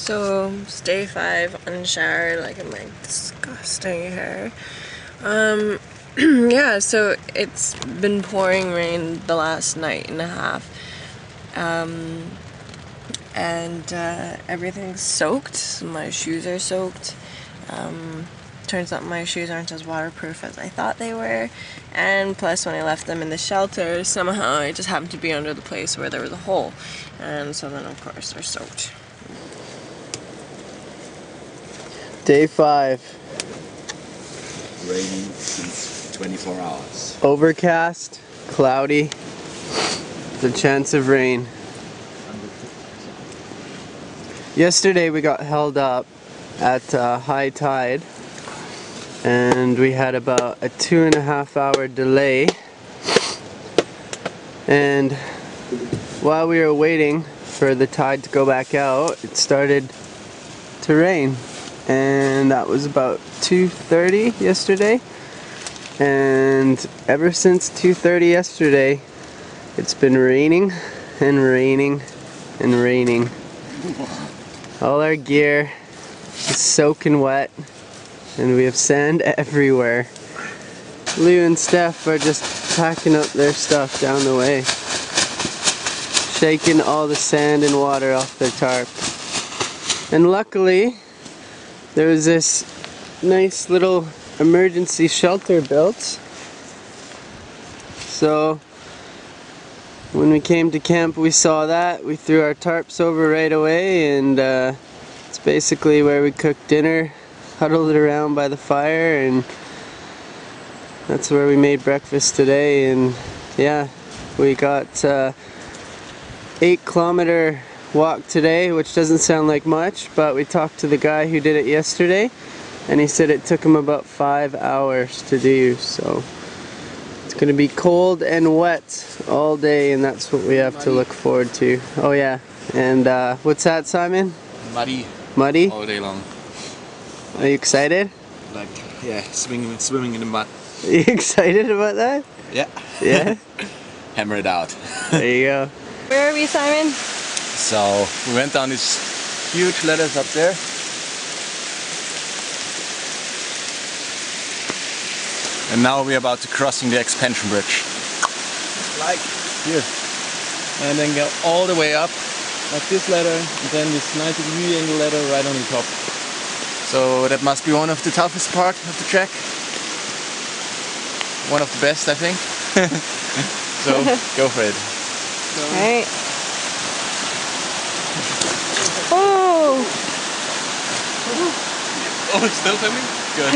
So it's day 5, unshowered, like in my disgusting hair. Yeah, so it's been pouring rain the last night and a half. Everything's soaked. My shoes are soaked. Turns out my shoes aren't as waterproof as I thought they were, and plus when I left them in the shelter, somehow I just happened to be under the place where there was a hole, and so then of course they're soaked. Day 5. Raining since 24 hours. Overcast, cloudy, the chance of rain. Yesterday we got held up at high tide, and we had about a 2.5 hour delay, and while we were waiting for the tide to go back out, it started to rain, and that was about 2:30 yesterday, and ever since 2:30 yesterday it's been raining and raining and raining. All our gear is soaking wet, and we have sand everywhere. Lou and Steph are just packing up their stuff down the way, shaking all the sand and water off their tarp. And luckily, there was this nice little emergency shelter built. So when we came to camp, we saw that. We threw our tarps over right away, and it's basically where we cooked dinner, huddled around by the fire, and that's where we made breakfast today. And yeah, we got 8-kilometer walk today, which doesn't sound like much, but we talked to the guy who did it yesterday, and he said it took him about 5 hours to do. So it's gonna be cold and wet all day, and that's what we have to look forward to. Oh yeah, and what's that, Simon? Muddy. Muddy? All day long. Are you excited? Like, yeah, swimming in the mud. Are you excited about that? Yeah. Yeah? Hammer it out. There you go. Where are we, Simon? So, we went down these huge ladders up there. And now we're about to crossing the expansion bridge. Like here. And then go all the way up, like this ladder, and then this 90-degree angle ladder right on the top. So that must be one of the toughest part of the trek. One of the best, I think. So, go for it. Alright. Oh! Oh, it's still filming? Good.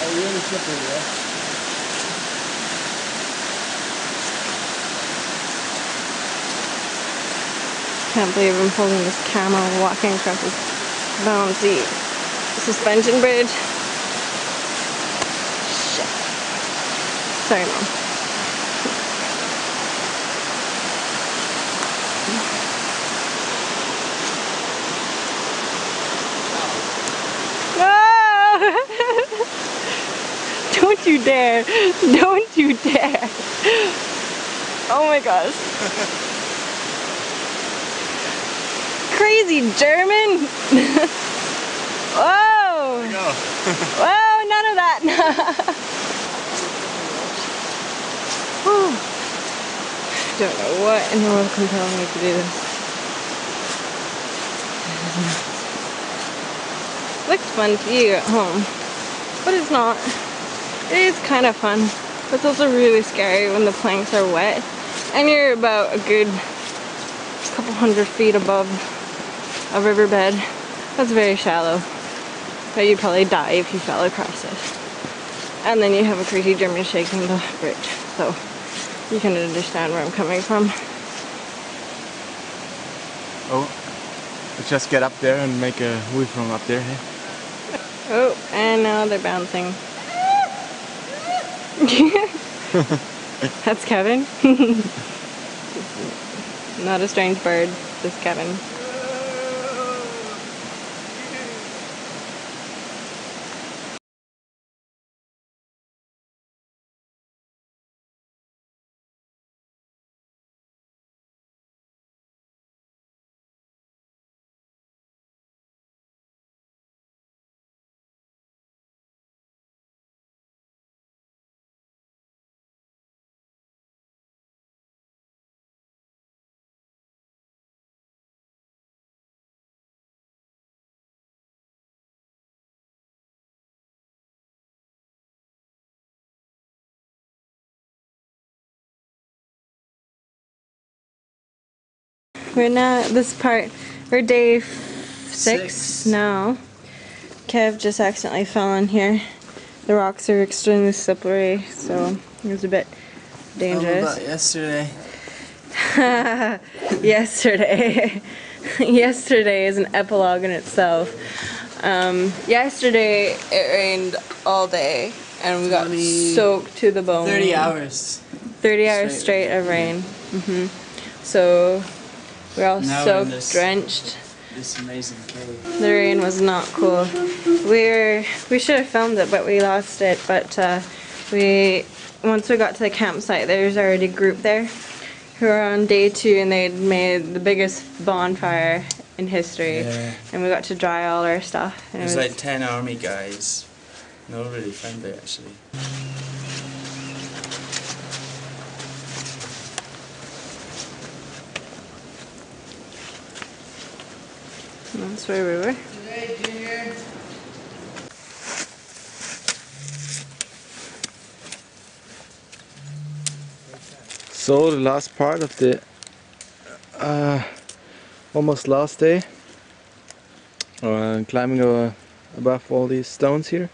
Oh, really slippery, yeah? Can't believe I'm pulling this camera and walking across this bouncy suspension bridge. Shit. Sorry, Mom. Don't you dare! Don't you dare! Oh my gosh. Crazy German! Whoa! There you go. Whoa, none of that! Don't know what in the world compelled me to do this. Looks fun to you at home, but it's not. It is kind of fun, but it's also really scary when the planks are wet and you're about a good couple hundred feet above a riverbed. That's very shallow, but you'd probably die if you fell across it. And then you have a crazy German shaking the bridge, so you can understand where I'm coming from. Oh, let's just get up there and make a move from up there, hey? Oh, and now they're bouncing. That's Kevin. Not a strange bird, just Kevin. we're now this part. We're day 6 now. Kev just accidentally fell in here. The rocks are extremely slippery, so it was a bit dangerous. How about yesterday? Yesterday. Yesterday is an epilogue in itself. Yesterday it rained all day and we got soaked to the bone. 30 hours. 30 hours straight of rain. So we're all now soaked, drenched. This amazing cave. The rain was not cool. We should have filmed it, but we lost it. But once we got to the campsite, there's already a group there who are on day 2, and they'd made the biggest bonfire in history. Yeah. And we got to dry all our stuff. And It was like 10 army guys. Not really friendly actually. That's where we were. So the last part of the almost last day, climbing above all these stones here,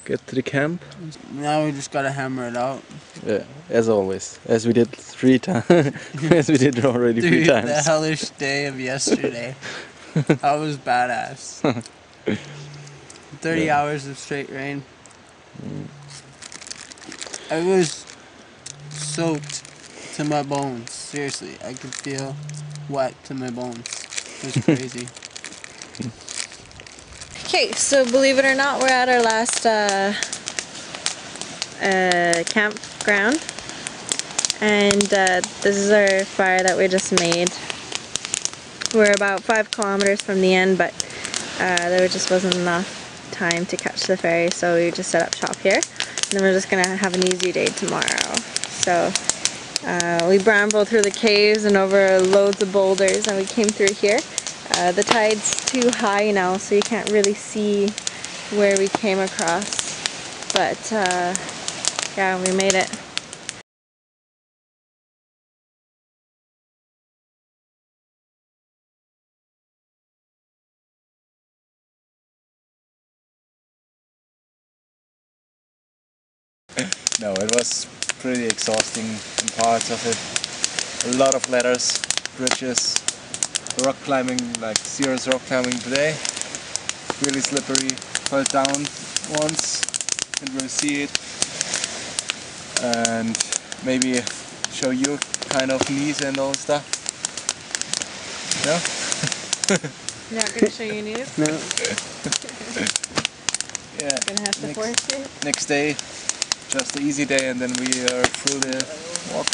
get to the camp. Now we just gotta hammer it out. Yeah, as always, as we did 3 times, as we did already 3 times. The hellish day of yesterday. That was badass. 30 hours of straight rain. I was soaked to my bones. Seriously, I could feel wet to my bones. It was crazy. Okay, so believe it or not, we're at our last campground, and this is our fire that we just made. We're about 5 kilometers from the end, but there just wasn't enough time to catch the ferry, so we just set up shop here, and then we're just gonna have an easy day tomorrow. So we brambled through the caves and over loads of boulders, and we came through here. The tide's too high now, so you can't really see where we came across, but yeah, we made it. No, it was pretty exhausting in parts of it. A lot of ladders, bridges, rock climbing, like serious rock climbing today. Really slippery, fell down once, didn't really see it. And maybe show you kind of knees and all stuff. No? You're not gonna show your knees? No. Yeah. Gonna have to force it. Next day, just the easy day, and then we are through the walk.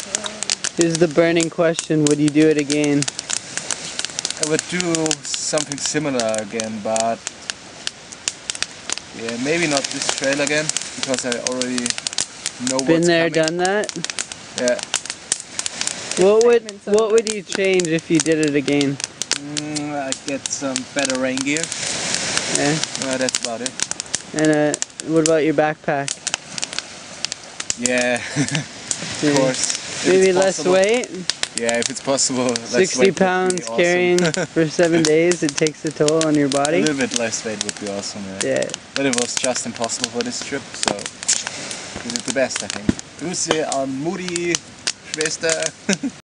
Here's the burning question, would you do it again? I would do something similar again, but yeah, maybe not this trail again, because I already know Been what's there, coming. done that? Yeah. What would you change if you did it again? I'd get some better rain gear. Yeah. That's about it. And what about your backpack? Yeah, of course. If Maybe it's less possible. weight? Yeah, if it's possible. Less 60 weight would be pounds awesome. carrying for 7 days, it takes a toll on your A body. little bit less weight would be awesome, Yeah. But it was just impossible for this trip, so we did the best, I think. Grüße an Mutti, Schwester.